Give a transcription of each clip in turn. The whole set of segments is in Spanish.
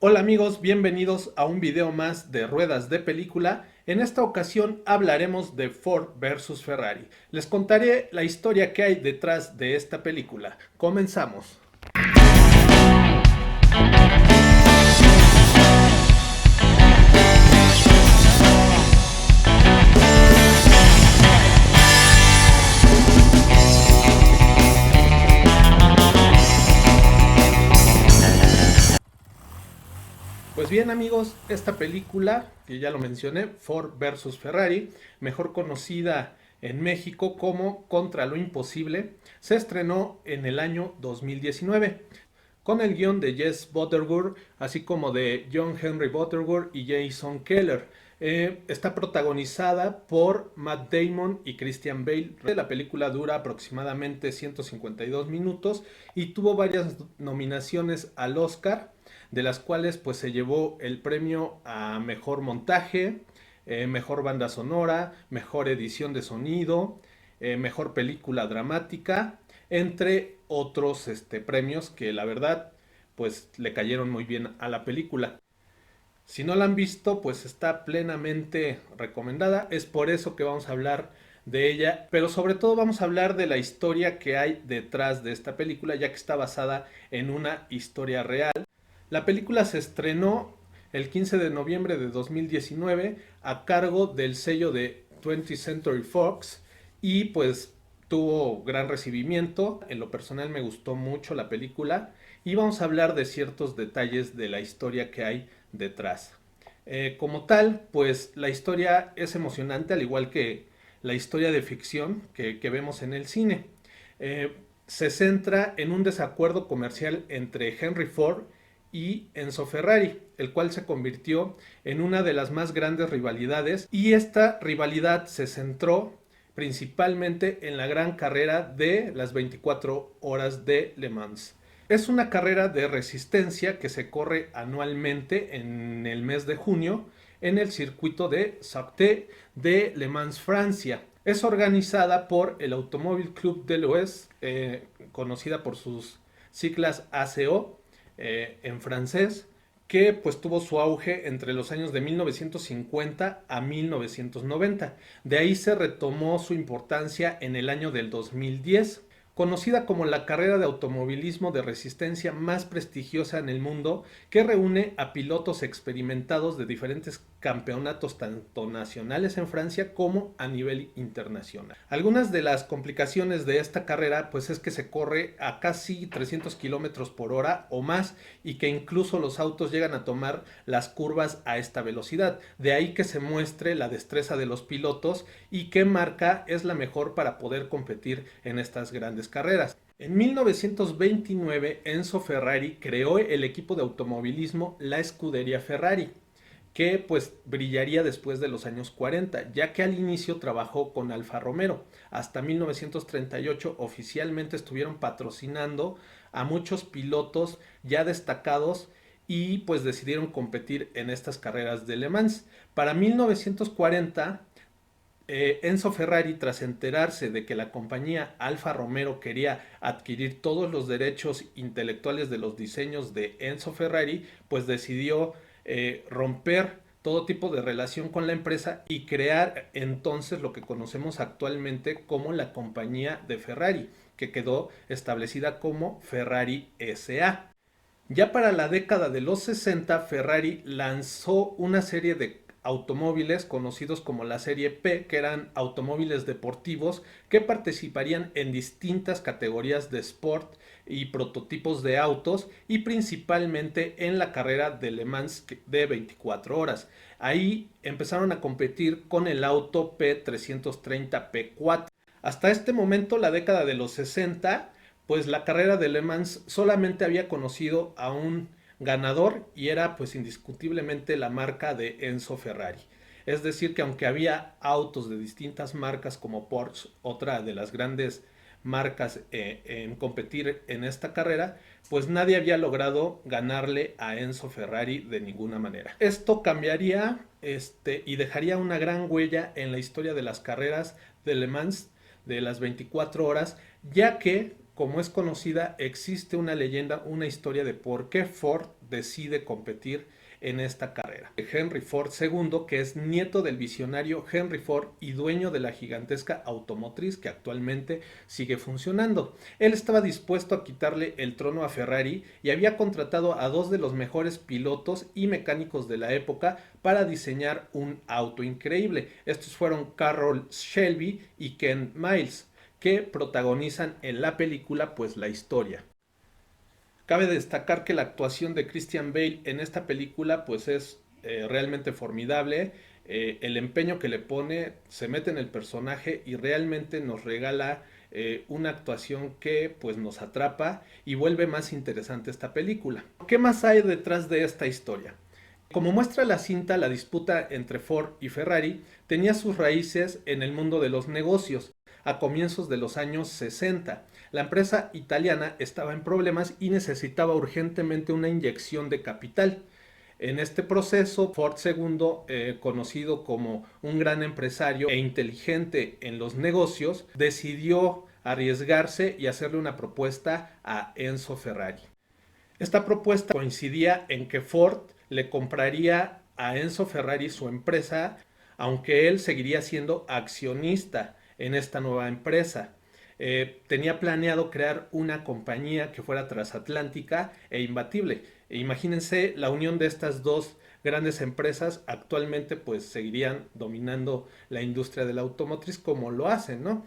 Hola amigos, bienvenidos a un video más de Ruedas de Película. En esta ocasión hablaremos de Ford versus Ferrari. Les contaré la historia que hay detrás de esta película. Comenzamos. Pues bien amigos, esta película, que ya lo mencioné, Ford versus Ferrari, mejor conocida en México como Contra lo Imposible, se estrenó en el año 2019 con el guión de Jess Butterworth, así como de John Henry Butterworth y Jason Keller. Está protagonizada por Matt Damon y Christian Bale. La película dura aproximadamente 152 minutos y tuvo varias nominaciones al Oscar, de las cuales pues se llevó el premio a mejor montaje, mejor banda sonora, mejor edición de sonido, mejor película dramática, entre otros premios que la verdad pues le cayeron muy bien a la película. Si no la han visto, pues está plenamente recomendada. Es por eso que vamos a hablar de ella, pero sobre todo vamos a hablar de la historia que hay detrás de esta película, ya que está basada en una historia real. La película se estrenó el 15 de noviembre de 2019 a cargo del sello de 20th Century Fox y pues tuvo gran recibimiento. En lo personal me gustó mucho la película y vamos a hablar de ciertos detalles de la historia que hay detrás. Como tal, pues la historia es emocionante, al igual que la historia de ficción que vemos en el cine. Se centra en un desacuerdo comercial entre Henry Ford y Enzo Ferrari, el cual se convirtió en una de las más grandes rivalidades, y esta rivalidad se centró principalmente en la gran carrera de las 24 horas de Le Mans. Es una carrera de resistencia que se corre anualmente en el mes de junio en el circuito de Sarthe de Le Mans, Francia. Es organizada por el Automobile Club de l'Ouest, conocida por sus siglas ACO en francés, que pues tuvo su auge entre los años de 1950 a 1990. De ahí se retomó su importancia en el año del 2010. Conocida como la carrera de automovilismo de resistencia más prestigiosa en el mundo, que reúne a pilotos experimentados de diferentes campeonatos tanto nacionales en Francia como a nivel internacional. Algunas de las complicaciones de esta carrera pues es que se corre a casi 300 kilómetros por hora o más, y que incluso los autos llegan a tomar las curvas a esta velocidad. De ahí que se muestre la destreza de los pilotos y qué marca es la mejor para poder competir en estas grandes carreras. En 1929 Enzo Ferrari creó el equipo de automovilismo La Scuderia Ferrari, que pues brillaría después de los años 40, ya que al inicio trabajó con Alfa Romero. Hasta 1938 oficialmente estuvieron patrocinando a muchos pilotos ya destacados y pues decidieron competir en estas carreras de Le Mans. Para 1940 Enzo Ferrari, tras enterarse de que la compañía Alfa Romero quería adquirir todos los derechos intelectuales de los diseños de Enzo Ferrari, pues decidió romper todo tipo de relación con la empresa y crear entonces lo que conocemos actualmente como la compañía de Ferrari, que quedó establecida como Ferrari SA. Ya para la década de los 60, Ferrari lanzó una serie de automóviles conocidos como la serie P, que eran automóviles deportivos que participarían en distintas categorías de sport y prototipos de autos, y principalmente en la carrera de Le Mans de 24 horas. Ahí empezaron a competir con el auto P330 P4. Hasta este momento, la década de los 60, pues la carrera de Le Mans solamente había conocido a un ganador, y era pues indiscutiblemente la marca de Enzo Ferrari. Es decir, que aunque había autos de distintas marcas como Porsche, otra de las grandes marcas en competir en esta carrera, pues nadie había logrado ganarle a Enzo Ferrari de ninguna manera. Esto cambiaría y dejaría una gran huella en la historia de las carreras de Le Mans de las 24 horas, ya que como es conocida, existe una leyenda, una historia de por qué Ford decide competir en esta carrera. Henry Ford II, que es nieto del visionario Henry Ford y dueño de la gigantesca automotriz que actualmente sigue funcionando. Él estaba dispuesto a quitarle el trono a Ferrari y había contratado a dos de los mejores pilotos y mecánicos de la época para diseñar un auto increíble. Estos fueron Carroll Shelby y Ken Miles, que protagonizan en la película pues la historia. Cabe destacar que la actuación de Christian Bale en esta película pues es realmente formidable. El empeño que le pone, se mete en el personaje y realmente nos regala una actuación que pues nos atrapa y vuelve más interesante esta película. ¿Qué más hay detrás de esta historia? Como muestra la cinta, la disputa entre Ford y Ferrari tenía sus raíces en el mundo de los negocios a comienzos de los años 60. La empresa italiana estaba en problemas y necesitaba urgentemente una inyección de capital. En este proceso, Ford II, conocido como un gran empresario e inteligente en los negocios, decidió arriesgarse y hacerle una propuesta a Enzo Ferrari. Esta propuesta coincidía en que Ford le compraría a Enzo Ferrari su empresa, aunque él seguiría siendo accionista en esta nueva empresa. Tenía planeado crear una compañía que fuera transatlántica e imbatible. Imagínense la unión de estas dos grandes empresas actualmente pues seguirían dominando la industria de la automotriz como lo hacen, ¿no?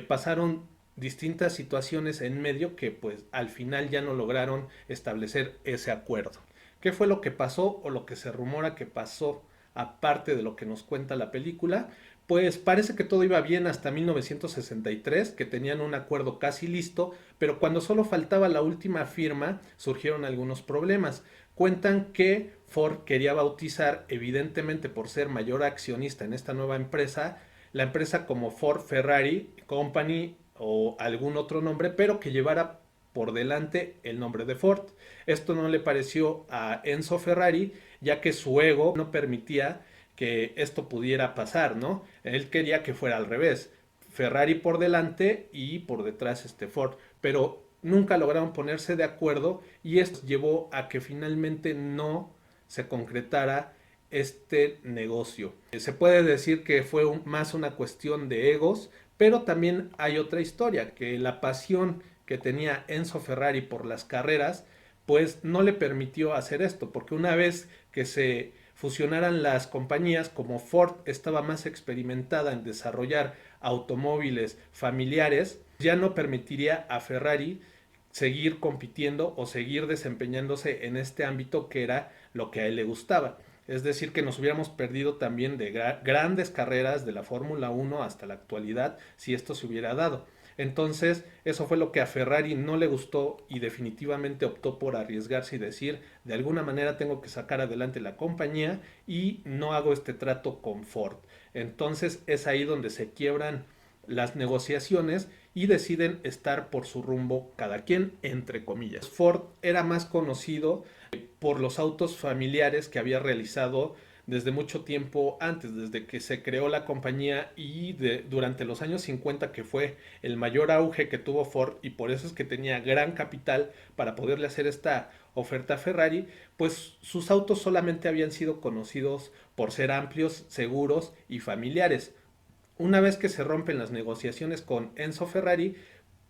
Pasaron distintas situaciones en medio que pues al final ya no lograron establecer ese acuerdo. ¿Qué fue lo que pasó o lo que se rumora que pasó aparte de lo que nos cuenta la película? Pues parece que todo iba bien hasta 1963, que tenían un acuerdo casi listo, pero cuando solo faltaba la última firma surgieron algunos problemas. Cuentan que Ford quería bautizar, evidentemente por ser mayor accionista en esta nueva empresa, la empresa como Ford Ferrari Company o algún otro nombre, pero que llevara por delante el nombre de Ford. Esto no le pareció a Enzo Ferrari, ya que su ego no permitía que esto pudiera pasar, ¿no? Él quería que fuera al revés, Ferrari por delante y por detrás Ford, pero nunca lograron ponerse de acuerdo y esto llevó a que finalmente no se concretara este negocio. Se puede decir que fue más una cuestión de egos, pero también hay otra historia, que la pasión que tenía Enzo Ferrari por las carreras, pues no le permitió hacer esto, porque una vez que se fusionaran las compañías, como Ford estaba más experimentada en desarrollar automóviles familiares, ya no permitiría a Ferrari seguir compitiendo o seguir desempeñándose en este ámbito que era lo que a él le gustaba. Es decir, que nos hubiéramos perdido también de grandes carreras de la Fórmula 1 hasta la actualidad si esto se hubiera dado. Entonces, eso fue lo que a Ferrari no le gustó y definitivamente optó por arriesgarse y decir, de alguna manera tengo que sacar adelante la compañía y no hago este trato con Ford. Entonces, es ahí donde se quiebran las negociaciones y deciden estar por su rumbo cada quien, entre comillas. Ford era más conocido por los autos familiares que había realizado desde mucho tiempo antes, desde que se creó la compañía y durante los años 50, que fue el mayor auge que tuvo Ford y por eso es que tenía gran capital para poderle hacer esta oferta a Ferrari, pues sus autos solamente habían sido conocidos por ser amplios, seguros y familiares. Una vez que se rompen las negociaciones con Enzo Ferrari,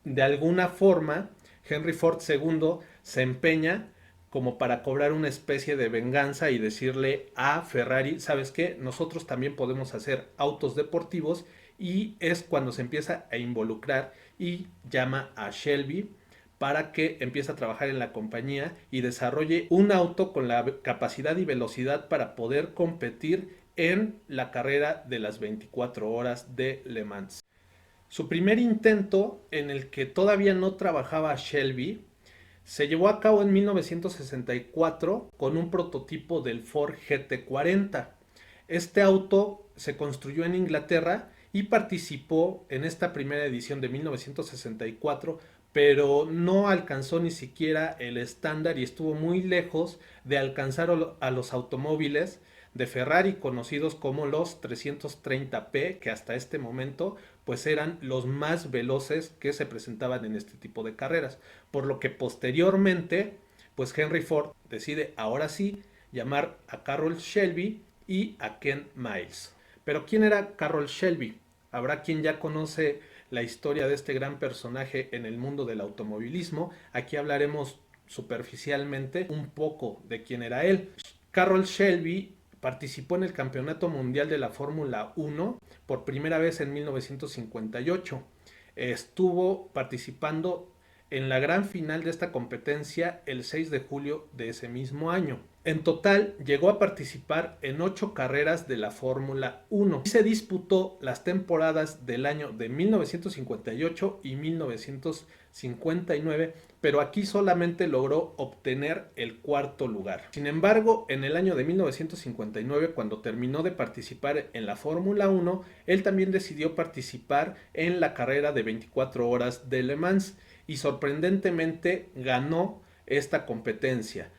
de alguna forma Henry Ford II se empeña como para cobrar una especie de venganza y decirle a Ferrari, ¿sabes qué? Nosotros también podemos hacer autos deportivos y es cuando se empieza a involucrar y llama a Shelby para que empiece a trabajar en la compañía y desarrolle un auto con la capacidad y velocidad para poder competir en la carrera de las 24 horas de Le Mans. Su primer intento, en el que todavía no trabajaba Shelby, se llevó a cabo en 1964 con un prototipo del Ford GT40. Este auto se construyó en Inglaterra y participó en esta primera edición de 1964, pero no alcanzó ni siquiera el estándar y estuvo muy lejos de alcanzar a los automóviles de Ferrari, conocidos como los 330P, que hasta este momento pues eran los más veloces que se presentaban en este tipo de carreras, por lo que posteriormente pues Henry Ford decide ahora sí llamar a Carroll Shelby y a Ken Miles. Pero ¿quién era Carroll Shelby? Habrá quien ya conoce la historia de este gran personaje en el mundo del automovilismo. Aquí hablaremos superficialmente un poco de quién era él. Carroll Shelby participó en el Campeonato Mundial de la Fórmula 1 por primera vez en 1958. Estuvo participando en la gran final de esta competencia el 6 de julio de ese mismo año. En total llegó a participar en 8 carreras de la Fórmula 1 y se disputó las temporadas del año de 1958 y 1959, pero aquí solamente logró obtener el cuarto lugar. Sin embargo, en el año de 1959, cuando terminó de participar en la Fórmula 1, él también decidió participar en la carrera de 24 horas de Le Mans y sorprendentemente ganó esta competencia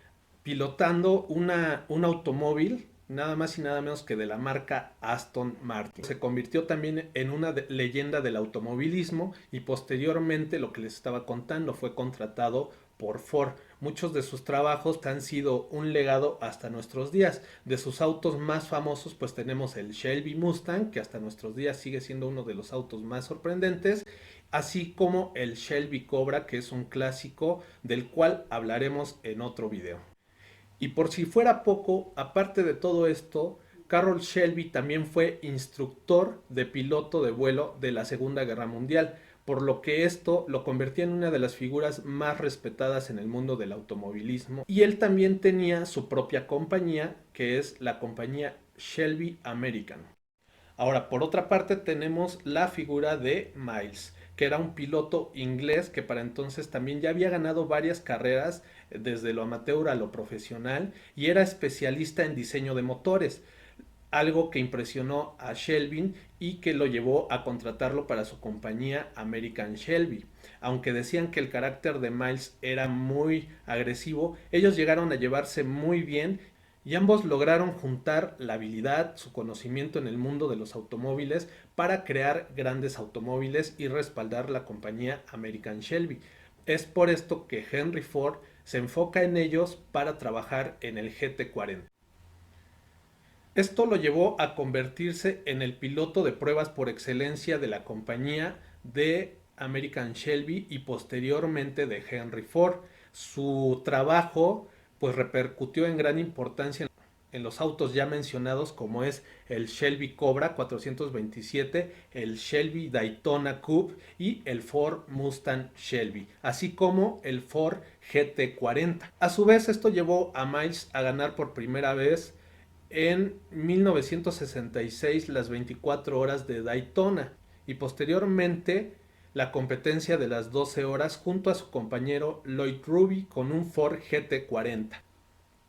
pilotando un automóvil nada más y nada menos que de la marca Aston Martin. Se convirtió también en una leyenda del automovilismo y posteriormente, lo que les estaba contando, fue contratado por Ford. Muchos de sus trabajos han sido un legado hasta nuestros días. De sus autos más famosos pues tenemos el Shelby Mustang, que hasta nuestros días sigue siendo uno de los autos más sorprendentes, así como el Shelby Cobra, que es un clásico del cual hablaremos en otro video. Y por si fuera poco, aparte de todo esto, Carroll Shelby también fue instructor de piloto de vuelo de la Segunda Guerra Mundial, por lo que esto lo convertía en una de las figuras más respetadas en el mundo del automovilismo. Y él también tenía su propia compañía, que es la compañía Shelby American. Ahora, por otra parte, tenemos la figura de Miles, que era un piloto inglés que para entonces también ya había ganado varias carreras desde lo amateur a lo profesional y era especialista en diseño de motores, algo que impresionó a Shelby y que lo llevó a contratarlo para su compañía American Shelby. Aunque decían que el carácter de Miles era muy agresivo, ellos llegaron a llevarse muy bien y ambos lograron juntar la habilidad, su conocimiento en el mundo de los automóviles para crear grandes automóviles y respaldar la compañía American Shelby. Es por esto que Henry Ford se enfoca en ellos para trabajar en el GT40. Esto lo llevó a convertirse en el piloto de pruebas por excelencia de la compañía de American Shelby y posteriormente de Henry Ford. Su trabajo pues repercutió en gran importancia en los autos ya mencionados, como es el Shelby Cobra 427, el Shelby Daytona Coupe y el Ford Mustang Shelby, así como el Ford GT40. A su vez, esto llevó a Miles a ganar por primera vez en 1966 las 24 horas de Daytona y posteriormente la competencia de las 12 horas junto a su compañero Lloyd Ruby con un Ford GT40.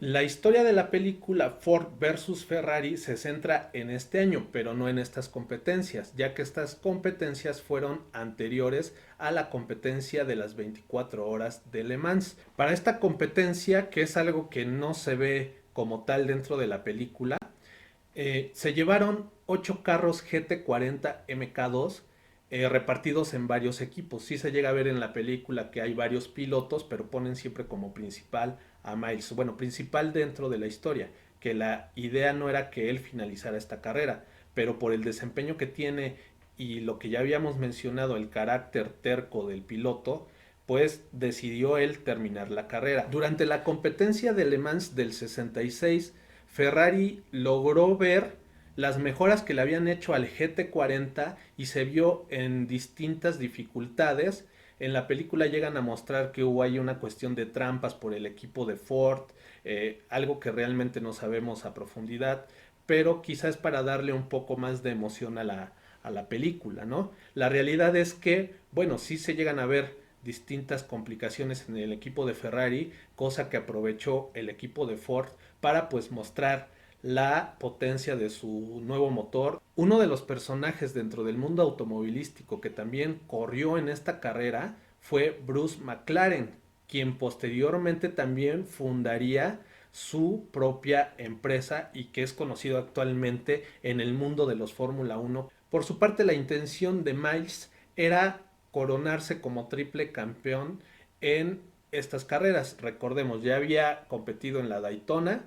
La historia de la película Ford versus Ferrari se centra en este año, pero no en estas competencias, ya que estas competencias fueron anteriores a la competencia de las 24 horas de Le Mans. Para esta competencia, que es algo que no se ve como tal dentro de la película, se llevaron 8 carros GT40 MK2 repartidos en varios equipos. Sí se llega a ver en la película que hay varios pilotos, pero ponen siempre como principal a Miles. Bueno, principal dentro de la historia, que la idea no era que él finalizara esta carrera, pero por el desempeño que tiene y lo que ya habíamos mencionado, el carácter terco del piloto, pues decidió él terminar la carrera. Durante la competencia de Le Mans del 66, Ferrari logró ver las mejoras que le habían hecho al GT40 y se vio en distintas dificultades. En la película llegan a mostrar que hubo ahí una cuestión de trampas por el equipo de Ford, algo que realmente no sabemos a profundidad, pero quizás para darle un poco más de emoción a la película, ¿no? La realidad es que, bueno, sí se llegan a ver distintas complicaciones en el equipo de Ferrari, cosa que aprovechó el equipo de Ford para pues mostrar la potencia de su nuevo motor. Uno de los personajes dentro del mundo automovilístico que también corrió en esta carrera fue Bruce McLaren, quien posteriormente también fundaría su propia empresa y que es conocido actualmente en el mundo de los Fórmula 1. Por su parte, la intención de Miles era coronarse como triple campeón en estas carreras. Recordemos, ya había competido en la Daytona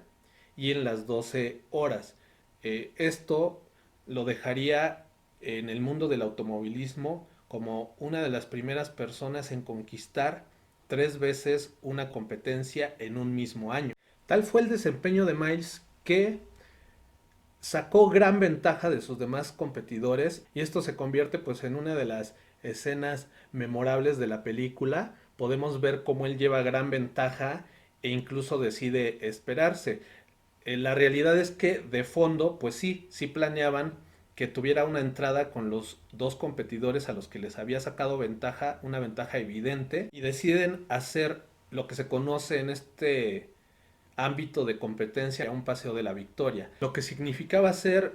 y en las 12 horas. Esto lo dejaría en el mundo del automovilismo como una de las primeras personas en conquistar 3 veces una competencia en un mismo año. Tal fue el desempeño de Miles que sacó gran ventaja de sus demás competidores y esto se convierte pues en una de las escenas memorables de la película. Podemos ver cómo él lleva gran ventaja e incluso decide esperarse. La realidad es que de fondo pues sí planeaban que tuviera una entrada con los dos competidores a los que les había sacado ventaja, una ventaja evidente, y deciden hacer lo que se conoce en este ámbito de competencia a un paseo de la victoria, lo que significaba hacer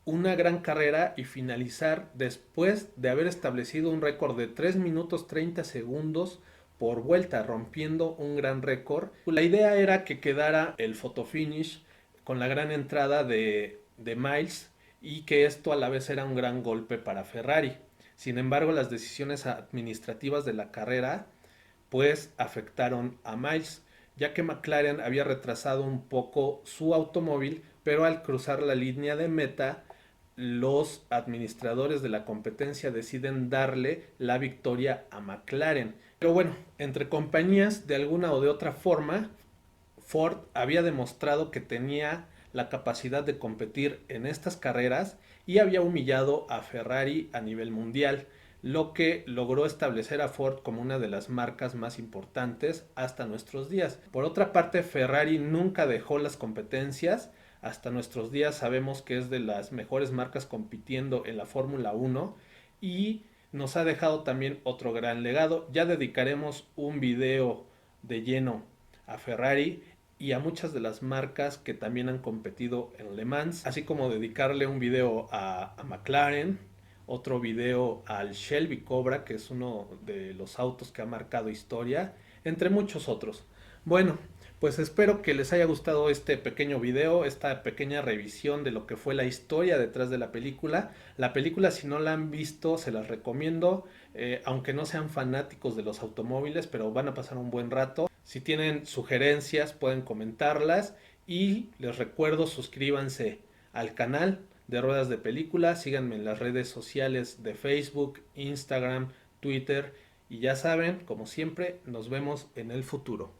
una gran carrera y finalizar después de haber establecido un récord de 3 minutos 30 segundos por vuelta, rompiendo un gran récord. La idea era que quedara el fotofinish con la gran entrada de Miles y que esto a la vez era un gran golpe para Ferrari. Sin embargo, las decisiones administrativas de la carrera pues afectaron a Miles, ya que McLaren había retrasado un poco su automóvil, pero al cruzar la línea de meta, los administradores de la competencia deciden darle la victoria a McLaren. Pero bueno, entre compañías, de alguna o de otra forma, Ford había demostrado que tenía la capacidad de competir en estas carreras y había humillado a Ferrari a nivel mundial, lo que logró establecer a Ford como una de las marcas más importantes hasta nuestros días. Por otra parte, Ferrari nunca dejó las competencias. Hasta nuestros días sabemos que es de las mejores marcas compitiendo en la Fórmula 1 y nos ha dejado también otro gran legado. Ya dedicaremos un video de lleno a Ferrari y a muchas de las marcas que también han competido en Le Mans, así como dedicarle un video a McLaren, otro video al Shelby Cobra, que es uno de los autos que ha marcado historia, entre muchos otros. Bueno, pues espero que les haya gustado este pequeño video, esta pequeña revisión de lo que fue la historia detrás de la película. La película, si no la han visto, se las recomiendo, aunque no sean fanáticos de los automóviles, pero van a pasar un buen rato. Si tienen sugerencias, pueden comentarlas y les recuerdo, suscríbanse al canal de Ruedas de Película, síganme en las redes sociales de Facebook, Instagram, Twitter y ya saben, como siempre, nos vemos en el futuro.